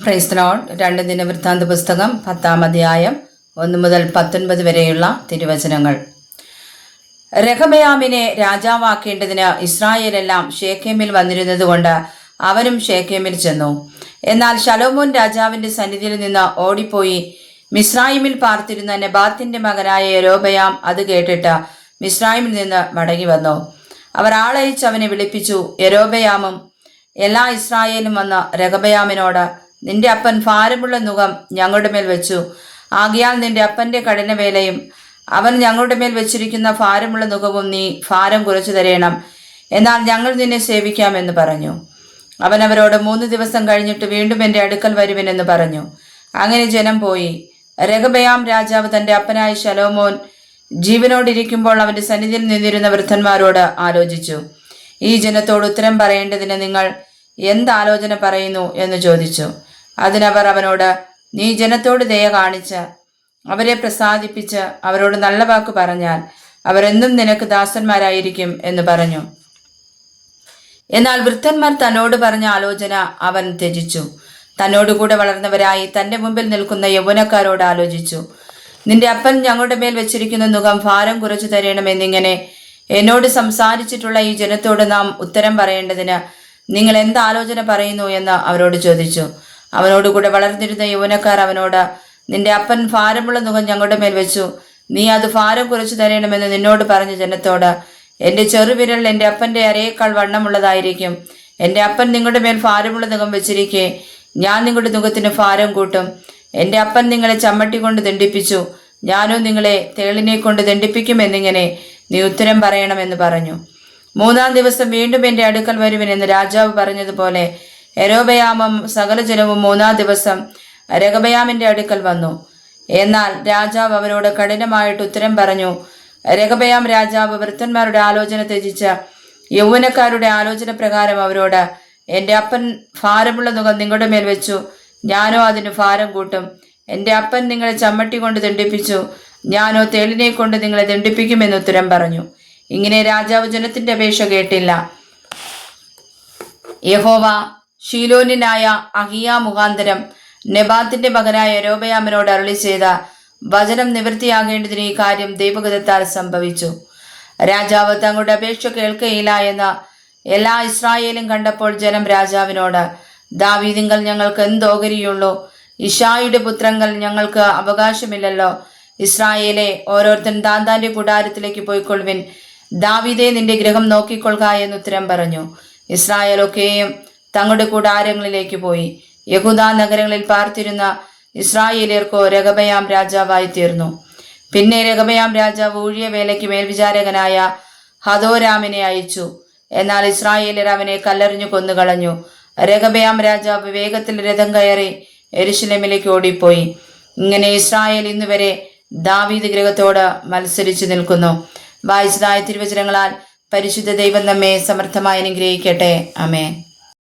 Praise the Lord. 2 ദിനവൃത്താന്ത പുസ്തകം 10-ാം അധ്യായം 1 മുതൽ 19 വരെയുള്ള തിരുവചനങ്ങൾ. രഹബയാമിനെ രാജാവാക്കേണ്ടതിന് ഇസ്രായേലെല്ലാം ഷേക്കേമിൽ വന്നിരുന്നതുകൊണ്ട് അവനും ഷേക്കേമിൽ ചെന്നു. എന്നാൽ ശലോമോൻ രാജാവിന്റെ സന്നിധിയിൽ നിന്ന് ഓടിപ്പോയി മിസ്രയീമിൽ പാർത്തിരുന്ന നെബാത്തിന്റെ മകനായ യൊരോബയാം അത് കേട്ടിട്ട് മിസ്രയീമിൽ നിന്ന് മടങ്ങി വന്നു. അവർ ആളയച്ച് അവനെ വിളിപ്പിച്ചു. യൊരോബയാമും എല്ലാ ഇസ്രായേലും വന്ന് രഹബയാമിനോട്, നിന്റെ അപ്പൻ ഭാരമുള്ള നുകം ഞങ്ങളുടെ മേൽ വെച്ചു. ആകയാൽ നിന്റെ അപ്പന്റെ കഠിനവേലയും അവൻ ഞങ്ങളുടെ മേൽ വെച്ചിരിക്കുന്ന ഭാരമുള്ള നുകവും നീ ഭാരം കുറച്ചു തരേണം. എന്നാൽ ഞങ്ങൾ നിന്നെ സേവിക്കാമെന്ന് പറഞ്ഞു. അവൻ അവരോട്, 3 ദിവസം കഴിഞ്ഞിട്ട് വീണ്ടും എൻ്റെ അടുക്കൽ വരുവിനെന്ന് പറഞ്ഞു. അങ്ങനെ ജനം പോയി. രഹബയാം രാജാവ് തൻ്റെ അപ്പനായ ശലോമോൻ ജീവനോടിരിക്കുമ്പോൾ അവന്റെ സന്നിധിയിൽ നിന്നിരുന്ന വൃദ്ധന്മാരോട് ആലോചിച്ചു. ഈ ജനത്തോട് ഉത്തരം പറയേണ്ടതിന് നിങ്ങൾ എന്താലോചന പറയുന്നു എന്ന് ചോദിച്ചു. അതിനവർ അവനോട്, നീ ജനത്തോട് ദയ കാണിച്ച് അവരെ പ്രസാദിപ്പിച്ച് അവരോട് നല്ല വാക്ക് പറഞ്ഞാൽ അവരെന്നും നിനക്ക് ദാസന്മാരായിരിക്കും എന്ന് പറഞ്ഞു. എന്നാൽ വൃദ്ധന്മാർ തന്നോട് പറഞ്ഞ ആലോചന അവൻ ത്യജിച്ചു. തന്നോടുകൂടെ വളർന്നവരായി തൻ്റെ മുമ്പിൽ നിൽക്കുന്ന യൗവനക്കാരോട് ആലോചിച്ചു. നിന്റെ അപ്പൻ ഞങ്ങളുടെ മേൽ വെച്ചിരിക്കുന്ന നുകം ഭാരം കുറച്ചു തരണമെന്നിങ്ങനെ എന്നോട് സംസാരിച്ചിട്ടുള്ള ഈ ജനത്തോട് നാം ഉത്തരം പറയേണ്ടതിന് നിങ്ങൾ എന്താലോചന പറയുന്നു എന്ന് അവരോട് ചോദിച്ചു. അവനോടുകൂടെ വളർന്നിരുന്ന യൗവനക്കാർ അവനോട്, നിന്റെ അപ്പൻ ഭാരമുള്ള നുകം ഞങ്ങളുടെ മേൽ വെച്ചു. നീ അത് ഭാരം കുറച്ചു തരണമെന്ന് നിന്നോട് പറഞ്ഞ ജനത്തോട്, എൻ്റെ ചെറുവിരൽ എൻ്റെ അപ്പൻ്റെ അരയേക്കാൾ വണ്ണമുള്ളതായിരിക്കും. എൻ്റെ അപ്പൻ നിങ്ങളുടെ മേൽ ഭാരമുള്ള നുകം വെച്ചിരിക്കെ ഞാൻ നിങ്ങളുടെ നുകത്തിന് ഭാരം കൂട്ടും. എൻ്റെ അപ്പൻ നിങ്ങളെ ചമ്മട്ടി കൊണ്ട് ദണ്ഡിപ്പിച്ചു, ഞാനോ നിങ്ങളെ തേളിനെ കൊണ്ട് ദണ്ഡിപ്പിക്കുമെന്നിങ്ങനെ നീ ഉത്തരം പറയണമെന്ന് പറഞ്ഞു. 3-ാം ദിവസം വീണ്ടും എൻ്റെ അടുക്കൽ വരുവിനെന്ന് രാജാവ് പറഞ്ഞതുപോലെ യൊരോബയാമും സകല ജനവും 3-ാം ദിവസം രഹബയാമിന്റെ അടുക്കൽ വന്നു. എന്നാൽ രാജാവ് അവരോട് കഠിനമായിട്ട് ഉത്തരം പറഞ്ഞു. രഹബയാം രാജാവ് വൃദ്ധന്മാരുടെ ആലോചന ത്യജിച്ച് യൗവനക്കാരുടെ ആലോചന പ്രകാരം അവരോട്, എൻ്റെ അപ്പൻ ഭാരമുള്ള നുകം നിങ്ങളുടെ മേൽ വെച്ചു, ഞാനോ അതിന് ഭാരം കൂട്ടും. എൻ്റെ അപ്പൻ നിങ്ങളെ ചമ്മട്ടി കൊണ്ട് ദണ്ഡിപ്പിച്ചു, ഞാനോ തേളിനെ കൊണ്ട് നിങ്ങളെ ദണ്ഡിപ്പിക്കുമെന്ന് ഉത്തരം പറഞ്ഞു. ഇങ്ങനെ രാജാവ് ജനത്തിന്റെ അപേക്ഷ കേട്ടില്ല. യഹോവ ശീലോന്യനായ അഹിയ മുഖാന്തരം നെബാത്തിന്റെ മകനായ യൊരോബയാമിനോട് അരുളി ചെയ്ത വചനം നിവൃത്തിയാകേണ്ടതിന് ഈ കാര്യം ദൈവഗതത്താൽ സംഭവിച്ചു. രാജാവ് തങ്ങളുടെ അപേക്ഷ കേൾക്കയില്ല എന്ന് എല്ലാ ഇസ്രായേലും കണ്ടപ്പോൾ ജനം രാജാവിനോട്, ദാവീദിങ്കൽ ഞങ്ങൾക്ക് എന്തോഹരിയുള്ളൂ? ഇശായിയുടെ പുത്രങ്ങൾ ഞങ്ങൾക്ക് അവകാശമില്ലല്ലോ. ഇസ്രായേലെ ഓരോരുത്തൻ താന്താന്റെ കൂടാരത്തിലേക്ക് പോയിക്കൊള്ളുവിൻ, ദാവീദേ നിന്റെ ഗൃഹം നോക്കിക്കൊള്ളുക എന്ന് ഉത്തരം പറഞ്ഞു. ഇസ്രായേലൊക്കെയും തങ്ങളുടെ കൂടാരങ്ങളിലേക്ക് പോയി. യഹൂദാ നഗരങ്ങളിൽ പാർത്തിരുന്ന ഇസ്രായേലിയർക്കോ രഹബയാം രാജാവായി തീർന്നു. പിന്നെ രഹബയാം രാജാവ് ഊഴിയവേലയ്ക്ക് മേൽവിചാരകനായ ഹദോരാമിനെ അയച്ചു. എന്നാൽ ഇസ്രായേലിയർ അവനെ കല്ലെറിഞ്ഞു കൊന്നുകളഞ്ഞു. രഹബയാം രാജാവ് വേഗത്തിൽ രഥം കയറി യെരൂശലേമിലേക്ക് ഓടിപ്പോയി. ഇങ്ങനെ ഇസ്രായേൽ ഇന്നുവരെ ദാവീദ് ഗൃഹത്തോട് മത്സരിച്ചു നിൽക്കുന്നു. വായിച്ചതായ തിരുവചനങ്ങളാൽ പരിശുദ്ധ ദൈവം നമ്മെ സമർത്ഥമായി അനുഗ്രഹിക്കട്ടെ. ആമേൻ.